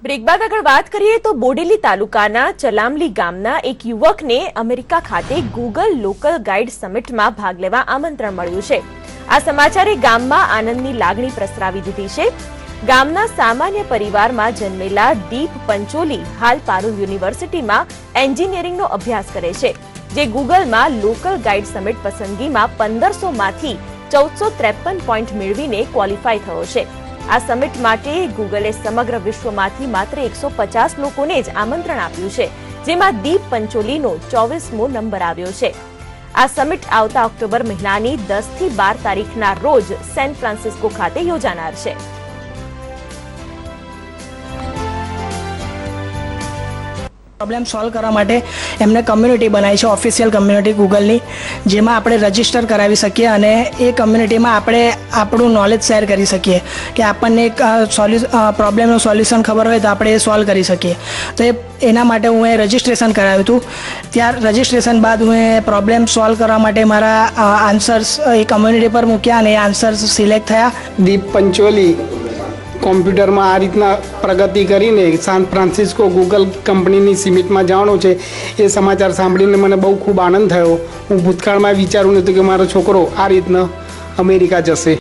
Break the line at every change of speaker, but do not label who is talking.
Break બાદ આગળ વાત કરીએ તો બોડેલી તાલુકાના ચલામલી ગામના એક યુવકને અમેરિકા ખાતે ગૂગલ લોકલ ગાઈડ સમિટમાં ભાગ લેવા આમંત્રણ મળ્યું છે। આ સમાચારે ગામમાં આનંદની લાગણી પ્રસરાવી દીધી છે। ગામના સામાન્ય પરિવારમાં જન્મેલા દીપ પંચોલી હાલ પારુલ યુનિવર્સિટીમાં એન્જિનિયરિંગનો અભ્યાસ કરે છે, જે ગૂગલમાં લોકલ ગાઈડ સમિટ પસંદગીમાં 1500માંથી 1453 પોઈન્ટ મેળવીને ક્વોલિફાય થયો છે। આ સમિટ માટે ગૂગલે સમગ્ર વિશ્વમાંથી માત્ર 150 લોકોને જ આમંત્રણ આપ્યું છે, જેમાં દીપ પંચોલીનો 24મો નંબર આવ્યો છે। આ સમિટ આવતા ઓક્ટોબર મહિનાની 10 થી 12 તારીખના રોજ સેન ફ્રાન્સિસ્કો ખાતે યોજાનાર છે।
प्रॉब्लम सॉल्व करवा माटे एमने कम्युनिटी बनाई है, ऑफिशियल कम्युनिटी गूगलनी, जेमां आपणे रजिस्टर करावी सकीए अने ए कम्युनिटीमां आपणे आपणुं नॉलेज शेर करी सकीए कि आपणने एक प्रॉब्लमनुं सोल्यूशन खबर होय तो आपणे ए सॉल्व करी सकीए। तो एना माटे हूँ रजिस्ट्रेशन कराव्युं हतुं। त्यार रजिस्ट्रेशन बाद हूँ प्रॉब्लम सॉल्व करवा माटे मारा आंसर्स ए कम्युनिटी पर मूक्या अने आंसर्स सिलेक्ट थया।
दीप पंचोली कॉम्प्यूटर में आ रीतना प्रगति करीने सैन फ्रांसिस्को गूगल कंपनी सीमिट में जाणो छे। ए समाचार सांभळीने मने बहु खूब आनंद थयो। हूँ भूतकाळ में विचार्युं नहोतुं कि मारो छोकरो आ रीतना अमेरिका जशे।